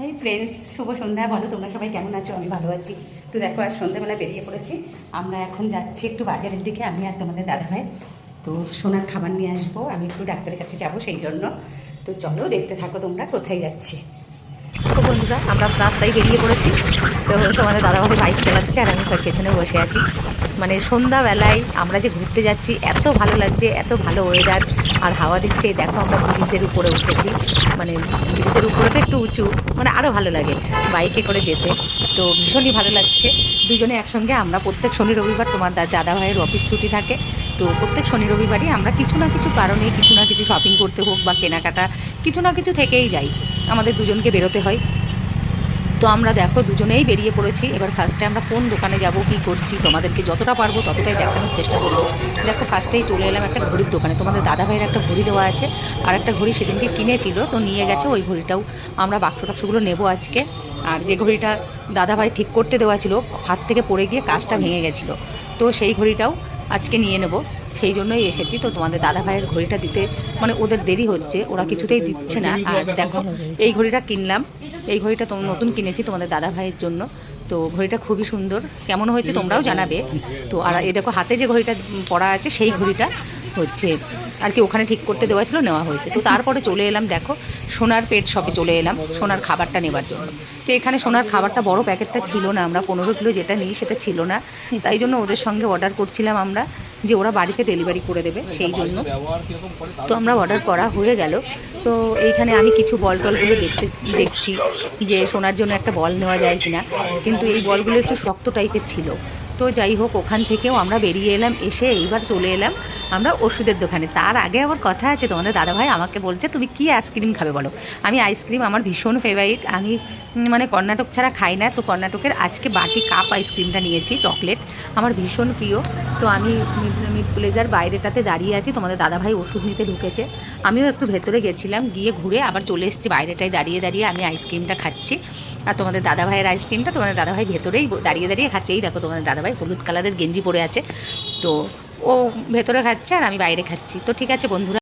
Hi friends, শুভ সন্ধ্যা। বলো তোমরা সবাই কেমন আছো? আমি ভালো আছি। তো দেখো, আজ সন্ধ্যাবেলা বেরিয়ে পড়েছি। আমরা এখন যাচ্ছি একটু বাজারের দিকে, আমি আর তোমাদের দাদাভাই। তো সোনার খাবার নিয়ে আসবো, আমি একটু ডাক্তারের কাছে যাব সেই জন্য। তো চলো দেখতে থাকো তোমরা কোথায় যাচ্ছি। তো বন্ধুরা, আমরা রাস্তায় বেরিয়ে পড়েছি। তো তোমাদের দাদাভাই বাইক চালাচ্ছে আর আমি তার পেছনে বসে আছি। মানে সন্ধ্যাবেলায় আমরা যে ঘুরতে যাচ্ছি, এত ভালো লাগছে, এত ভালো ওয়েদার আর হাওয়া দিচ্ছে। দেখো, আমরা ব্রিজের উপরে উঠেছি। মানে ব্রিজের উপরে তো একটু উঁচু, মানে আরও ভালো লাগে বাইকে করে যেতে। তো ভীষণই ভালো লাগছে দুজনে একসঙ্গে। আমরা প্রত্যেক শনি রবিবার, তোমার দাদাভাইয়ের অফিস ছুটি থাকে, তো প্রত্যেক শনি রবিবারই আমরা কিছু না কিছু কারণে, কিছু না কিছু শপিং করতে হোক বা কেনাকাটা, কিছু না কিছু থেকেই যাই। আমাদের দুজনকে বেরোতে হয়। তো আমরা দেখো দুজনেই বেরিয়ে পড়েছি। এবার ফার্স্টে আমরা কোন দোকানে যাব, কি করছি, তোমাদেরকে যতটা পারবো ততটাই দেখানোর চেষ্টা করবো। দেখো, ফার্স্টেই চলে এলাম একটা ঘড়ির দোকানে। তোমাদের দাদাভাইয়ের একটা ঘড়ি দেওয়া আছে, আর একটা ঘড়ি সেদিনকে কিনেছিল, তো নিয়ে গেছে। ওই ঘড়িটাও আমরা বাক্স টাক্সগুলো নেবো আজকে। আর যে ঘড়িটা দাদাভাই ঠিক করতে দেওয়া ছিল, হাত থেকে পড়ে গিয়ে কাজটা ভেঙে গেছিলো, তো সেই ঘড়িটাও আজকে নিয়ে নেব। সেই জন্যই এসেছি। তো তোমাদের দাদাভাইয়ের ঘড়িটা দিতে মানে ওদের দেরি হচ্ছে, ওরা কিছুতেই দিচ্ছে না। আর দেখো, এই ঘড়িটা কিনলাম। এই ঘড়িটা তো নতুন কিনেছি তোমাদের দাদাভাইয়ের জন্য। তো ঘড়িটা খুবই সুন্দর, কেমন হয়েছে তোমরাও জানাবে। তো আর এই দেখো, হাতে যে ঘড়িটা পরা আছে সেই ঘড়িটা হচ্ছে আর কি ওখানে ঠিক করতে দেওয়া ছিল, নেওয়া হয়েছে। তো তারপরে চলে এলাম, দেখো, সোনার পেট শপে চলে এলাম সোনার খাবারটা নেবার জন্য। তো এখানে সোনার খাবারটা বড় প্যাকেটটা ছিল না, আমরা 15 কিলো যেটা নিই সেটা ছিল না। তাই জন্য ওদের সঙ্গে অর্ডার করছিলাম আমরা, যে ওরা বাড়িতে ডেলিভারি করে দেবে সেই জন্য। তো আমরা অর্ডার করা হয়ে গেল। তো এইখানে আমি কিছু বল টলগুলো দেখছি যে সোনার জন্য একটা বল নেওয়া যায় কিনা, কিন্তু এই বলগুলো একটু শক্ত টাইপের ছিল। তো যাই হোক, ওখান থেকেও আমরা বেরিয়ে এলাম। এসে এইবার চলে এলাম আমরা ওষুধের দোকানে। তার আগে আবার কথা আছে, তোমাদের দাদাভাই আমাকে বলছে তুমি কি আইসক্রিম খাবে বলো। আমি আইসক্রিম আমার ভীষণ ফেভারিট, আমি মানে কর্ণাটক ছাড়া খাই না। তো কর্ণাটকের আজকে বাটি কাপ আইসক্রিমটা নিয়েছি, চকলেট আমার ভীষণ প্রিয়। তো আমি মিড প্লেজার বাইরেটাতে দাঁড়িয়ে আছি, তোমাদের দাদাভাই ওষুধ নিতে ঢুকেছে। আমিও একটু ভেতরে গেছিলাম, গিয়ে ঘুরে আবার চলে এসেছি। বাইরেটায় দাঁড়িয়ে দাঁড়িয়ে আমি আইসক্রিমটা খাচ্ছি। আর তোমাদের দাদাভাইয়ের আইসক্রিমটা তোমাদের দাদাভাই ভেতরেই দাঁড়িয়ে দাঁড়িয়ে খাচ্ছে। এই দেখো, তোমাদের দাদাভাই হলুদ কালারের গেঞ্জি পরে আছে, তো ও ভেতরে খাচ্ছে আর আমি বাইরে খাচ্ছি। তো ঠিক আছে বন্ধুরা।